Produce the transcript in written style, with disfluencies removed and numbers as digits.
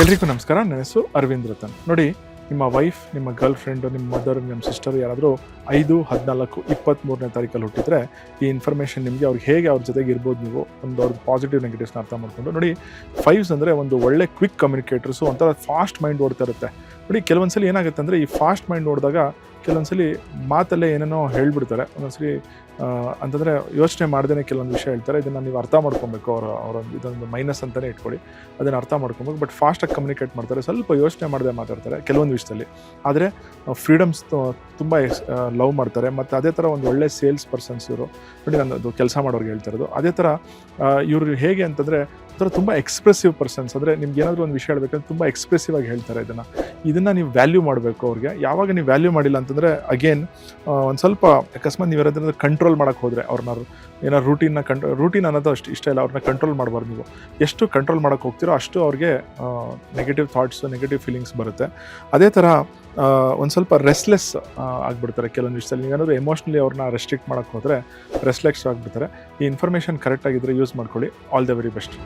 ಎಲ್ರಿಗೂ ನಮಸ್ಕಾರ. ನನ್ನ ಹೆಸರು ಅರವಿಂದ್ ರತನ್. ನೋಡಿ, ನಿಮ್ಮ ವೈಫ್, ನಿಮ್ಮ ಗರ್ಲ್ ಫ್ರೆಂಡು, ನಿಮ್ಮ ಮದರ್, ನಿಮ್ಮ ಸಿಸ್ಟರ್ ಯಾರಾದರೂ 5, 14, 23ನೇ ತಾರೀಕಲ್ಲಿ ಹುಟ್ಟಿದ್ರೆ ಈ ಇನ್ಫಾರ್ಮೇಷನ್ ನಿಮಗೆ ಅವ್ರಿಗೆ ಹೇಗೆ ಅವ್ರ ಜೊತೆಗೆ ಇರ್ಬೋದು, ನೀವು ಒಂದು ಅವ್ರ ಪಾಸಿಟಿವ್ ನೆಗೆಟಿವ್ಸ್ನ ಅರ್ಥ ಮಾಡಿಕೊಂಡು. ನೋಡಿ, 5s ಅಂದರೆ ಒಂದು ಒಳ್ಳೆ ಕ್ವಿಕ್ ಕಮ್ಯುನಿಕೇಟರ್ಸು, ಒಂಥರ ಫಾಸ್ಟ್ ಮೈಂಡ್ ಓಡ್ತಾ ಇರುತ್ತೆ. ನೋಡಿ, ಕೆಲವೊಂದ್ಸಲಿ ಏನಾಗುತ್ತೆ ಅಂದರೆ ಈ ಫಾಸ್ಟ್ ಮೈಂಡ್ ನೋಡಿದಾಗ ಕೆಲವೊಂದ್ಸಲಿ ಮಾತಲ್ಲೇ ಏನೇನೋ ಹೇಳ್ಬಿಡ್ತಾರೆ. ಒಂದೊಂದ್ಸಲಿ ಅಂತಂದರೆ ಯೋಚನೆ ಮಾಡ್ದೇ ಕೆಲವೊಂದು ವಿಷಯ ಹೇಳ್ತಾರೆ. ಇದನ್ನು ನೀವು ಅರ್ಥ ಮಾಡ್ಕೊಬೇಕು. ಅವರೊಂದು ಇದೊಂದು ಮೈನಸ್ ಅಂತಲೇ ಇಟ್ಕೊಳ್ಳಿ, ಅದನ್ನು ಅರ್ಥ ಮಾಡ್ಕೊಬೇಕು. ಬಟ್ ಫಾಸ್ಟಾಗಿ ಕಮ್ಯುನಿಕೇಟ್ ಮಾಡ್ತಾರೆ, ಸ್ವಲ್ಪ ಯೋಚನೆ ಮಾಡದೆ ಮಾತಾಡ್ತಾರೆ ಕೆಲವೊಂದು ವಿಷಯದಲ್ಲಿ. ಆದರೆ ಫ್ರೀಡಮ್ಸ್ ತುಂಬ ಲವ್ ಮಾಡ್ತಾರೆ. ಮತ್ತು ಅದೇ ಥರ ಒಂದು ಒಳ್ಳೆ ಸೇಲ್ಸ್ ಪರ್ಸನ್ಸ್ ಇವರು. ನೋಡಿ, ನನ್ನದು ಕೆಲಸ ಮಾಡೋರಿಗೆ ಹೇಳ್ತಾ ಇರೋದು ಅದೇ ಥರ. ಇವರು ಹೇಗೆ ಅಂತಂದರೆ ಒಂಥರ ತುಂಬ ಎಕ್ಸ್ಪ್ರೆಸಿವ್ ಪರ್ಸನ್ಸ್. ಅಂದರೆ ನಿಮ್ಗೆ ಏನಾದರೂ ಒಂದು ವಿಷಯ ಹೇಳ್ಬೇಕಂದ್ರೆ ತುಂಬ ಎಕ್ಸ್ಪ್ರೆಸಿವ್ ಆಗಿ ಹೇಳ್ತಾರೆ. ಇದನ್ನು ನೀವು ವ್ಯಾಲ್ಯೂ ಮಾಡಬೇಕು ಅವ್ರಿಗೆ. ಯಾವಾಗ ನೀವು ವ್ಯಾಲ್ಯೂ ಮಾಡಿಲ್ಲ ಅಂತಂದರೆ ಅಗೇನ್ ಒಂದು ಸ್ವಲ್ಪ ಅಕಸ್ಮಾತ್ ನೀವು ಯಾರಾದ್ರೂ ಕಂಟ್ರೋಲ್ ಮಾಡೋಕ್ಕೆ ಹೋದರೆ ಅವ್ರನ್ನ, ಏನಾದ್ರು ರೂಟೀನ್ ಅನ್ನೋದು ಅಷ್ಟು ಇಷ್ಟ ಇಲ್ಲ. ಅವ್ರನ್ನ ಕಂಟ್ರೋಲ್ ಮಾಡಬಾರ್ದು. ನೀವು ಎಷ್ಟು ಕಂಟ್ರೋಲ್ ಮಾಡೋಕ್ಕೆ ಹೋಗ್ತೀರೋ ಅಷ್ಟು ಅವ್ರಿಗೆ ನೆಗೆಟಿವ್ ಥಾಟ್ಸು, ನೆಗೆಟಿವ್ ಫೀಲಿಂಗ್ಸ್ ಬರುತ್ತೆ. ಅದೇ ಥರ ಒಂದು ಸ್ವಲ್ಪ ರೆಸ್ಲೆಸ್ ಆಗಿಬಿಡ್ತಾರೆ ಕೆಲವೊಂದು ವಿಷಯದಲ್ಲಿ. ನೀವೇನಾದರೂ ಎಮೋಷ್ನಲಿ ಅವ್ರನ್ನ ರೆಸ್ಟ್ರಿಕ್ಟ್ ಮಾಡೋಕ್ಕೆ ಹೋದರೆ ರೆಸ್ಲೆಸ್ ಆಗಿಬಿಡ್ತಾರೆ. ಈ ಇನ್ಫಾರ್ಮೇಷನ್ ಕರೆಕ್ಟಾಗಿದ್ದರೆ ಯೂಸ್ ಮಾಡ್ಕೊಳ್ಳಿ. All the very best.